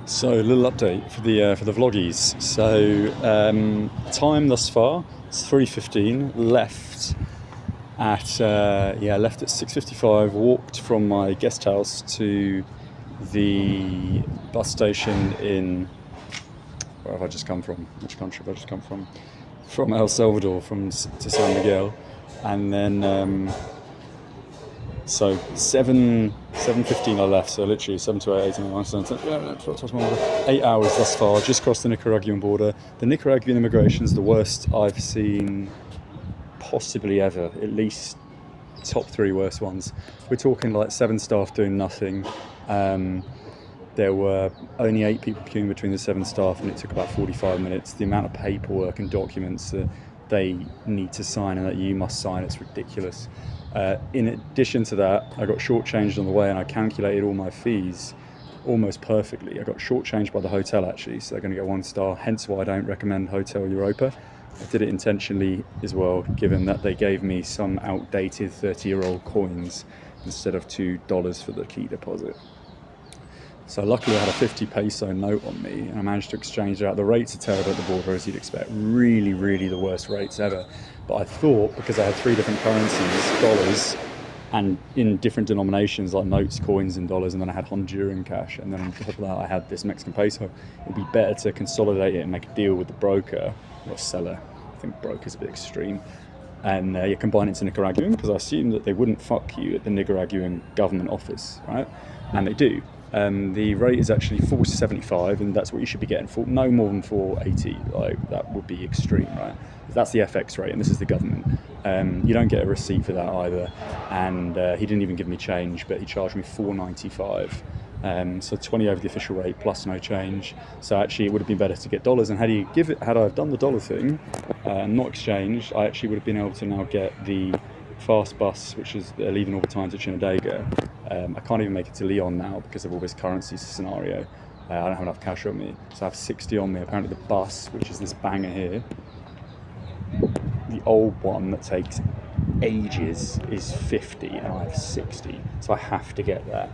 So a little update for the vloggies. So time thus far it's 3:15. Left at 6:55. Walked from my guest house to the bus station in where have I just come from? Which country have I just come from? From El Salvador, to San Miguel, and then so 7:15 I left, so literally 7 to 8, 9, 8 hours thus far, just crossed the Nicaraguan border. The Nicaraguan immigration is the worst I've seen possibly ever, at least top 3 worst ones. We're talking like 7 staff doing nothing. There were only 8 people queuing between the 7 staff, and it took about 45 minutes. The amount of paperwork and documents that they need to sign and that you must sign, it's ridiculous. In addition to that, I got shortchanged on the way, and I calculated all my fees almost perfectly. I got shortchanged by the hotel actually, so they're going to get 1 star, hence why I don't recommend Hotel Europa. I did it intentionally as well, given that they gave me some outdated 30-year-old coins instead of $2 for the key deposit. So luckily I had a 50 peso note on me, and I managed to exchange it out. The rates are terrible at the border, as you'd expect. Really, really the worst rates ever. But I thought, because I had 3 different currencies, dollars, and in different denominations, like notes, coins, and dollars, and then I had Honduran cash, and then on top of that I had this Mexican peso, it'd be better to consolidate it and make a deal with the broker, or seller. I think broker's a bit extreme. And you combine it to Nicaraguan, because I assumed that they wouldn't fuck you at the Nicaraguan government office, right? And they do. The rate is actually $4.75, and that's what you should be getting for no more than $4.80. Like, that would be extreme, right? That's the FX rate, and this is the government. You don't get a receipt for that either, and he didn't even give me change, but he charged me $4.95. So 20 over the official rate plus no change. So actually it would have been better to get dollars, and had I have done the dollar thing and not exchanged, I actually would have been able to now get the fast bus, which is leaving all the time to Chinandega. I can't even make it to Leon now because of all this currency scenario. I don't have enough cash on me, so I have 60 on me. Apparently the bus, which is this banger here, the old one that takes ages, is 50, and I have 60, so I have to get that.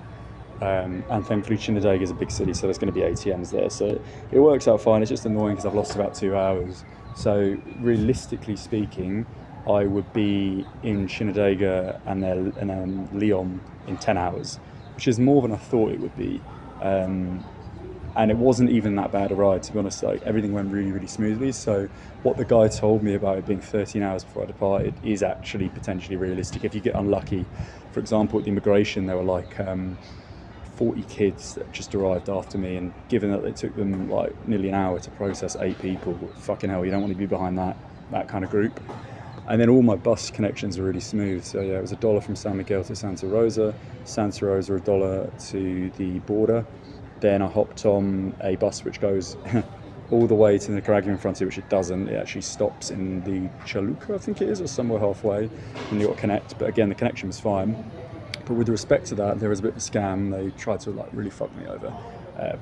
And thankfully Chinandega is a big city, so there's going to be ATMs there, so it works out fine. It's just annoying because I've lost about 2 hours. So realistically speaking, I would be in Chinandega and then Leon in 10 hours, which is more than I thought it would be. And it wasn't even that bad a ride, to be honest. Like, everything went really, really smoothly. So what the guy told me about it being 13 hours before I departed is actually potentially realistic if you get unlucky. For example, at the immigration, there were like 40 kids that just arrived after me, and given that it took them like nearly an hour to process 8 people, fucking hell, you don't want to be behind that kind of group. And then all my bus connections were really smooth. So yeah, it was $1 from San Miguel to Santa Rosa, $1 to the border. Then I hopped on a bus which goes all the way to the Nicaraguan frontier, which it doesn't. It actually stops in the Choluca, I think it is, or somewhere halfway, and you got to connect. But again, the connection was fine. But with respect to that, there was a bit of a scam. They tried to like really fuck me over.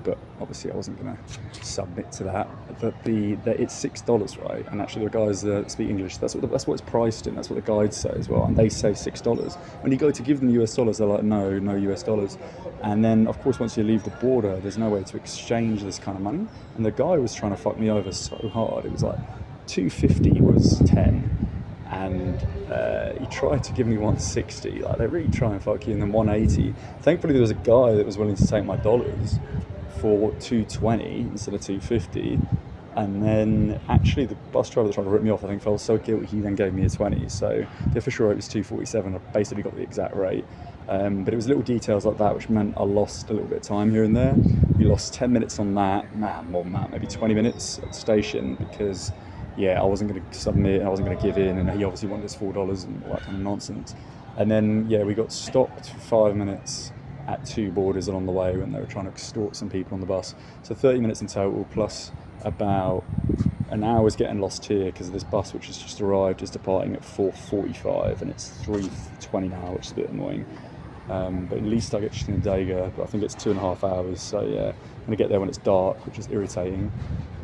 But obviously I wasn't going to submit to that. But it's $6, right? And actually the guys speak English. That's what it's priced in. That's what the guides say as well. And they say $6. When you go to give them US dollars, they're like, no US dollars. And then of course once you leave the border, there's no way to exchange this kind of money. And the guy was trying to fuck me over so hard. It was like $2.50 was 10. And he tried to give me $1.60. Like, they really try and fuck you. And then $1.80. Thankfully there was a guy that was willing to take my dollars for $2.20 instead of $2.50. And then actually the bus driver that tried to rip me off, I think, felt so guilty he then gave me a 20. So the official rate was $2.47. I basically got the exact rate. But it was little details like that which meant I lost a little bit of time here and there. We lost 10 minutes on that. More than that, maybe 20 minutes at the station, because I wasn't going to submit, I wasn't going to give in, and he obviously wanted his $4 and all that kind of nonsense. And then we got stopped for 5 minutes at 2 borders along the way when they were trying to extort some people on the bus. So 30 minutes in total, plus about an hour's getting lost here because this bus, which has just arrived, is departing at 4:45, and it's 3:20 now, which is a bit annoying. But at least I get to Chinandega, but I think it's 2.5 hours. So I'm going to get there when it's dark, which is irritating.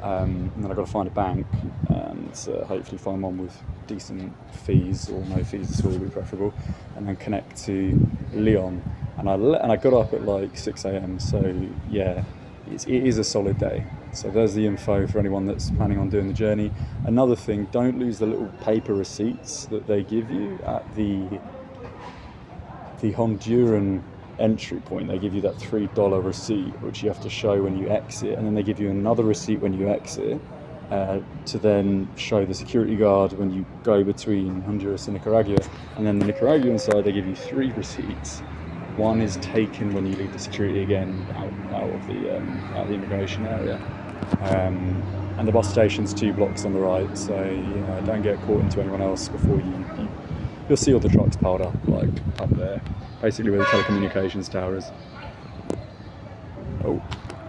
And then I've got to find a bank and hopefully find one with decent fees, or no fees at all would be preferable, and then connect to Leon. And I got up at like 6 a.m. So it is a solid day. So there's the info for anyone that's planning on doing the journey. Another thing, don't lose the little paper receipts that they give you at the Honduran entry point. They give you that $3 receipt, which you have to show when you exit, and then they give you another receipt when you exit, to then show the security guard when you go between Honduras and Nicaragua. And then the Nicaraguan side, they give you 3 receipts. One is taken when you leave the security again out of the immigration area. And the bus station's 2 blocks on the right, so don't get caught into anyone else before you'll see all the trucks piled up, like up there, basically where the telecommunications tower is. Oh.